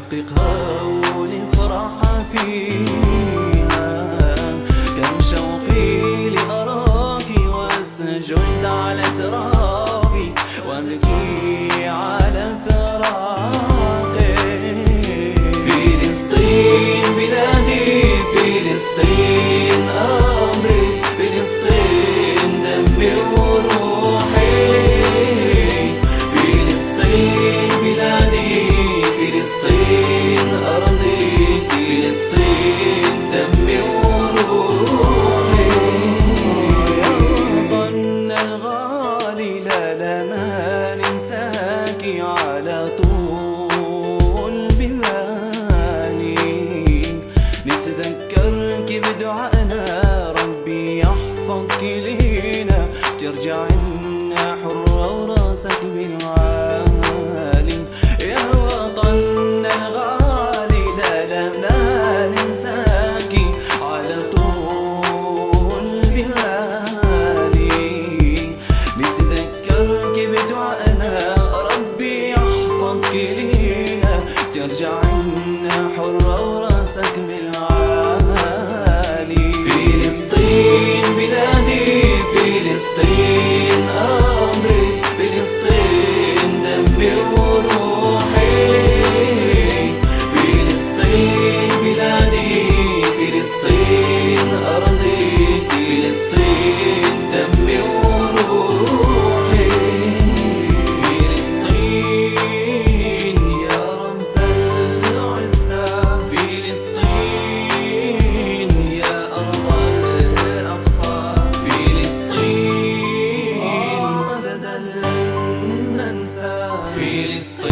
نحققها ونفرح فيها. كم شوقي لأراك وأسجد على ترابي وأبكي على فراقك. فلسطين بلادي، فلسطين أرضي، فلسطين دمي وروحي. فلسطين بلادي، فلسطين أرضي، فلسطين دمي وروحي. يا وطن الغالي لا ما ننساك على طول بالي. نتذكرك بدعائنا ربي يحفظك لينا، ترجعنا حرة وراسك بالعالي. يا وطن الغالي لا ننساك على طول بالي. نتذكرك بدعائنا ربي يحفظك لينا، ترجعنا حرة وراسك بالعالي. فلسطين بلادي، فلسطين أرضي، فلسطين دمي وروحي. فلسطين بلادي، فلسطين أرضي، فلسطين دمي وروحي. فلسطين يا رمز العزة، فلسطين يا أرض الأقصى. فلسطين أبدا لن ننسى. فلسطين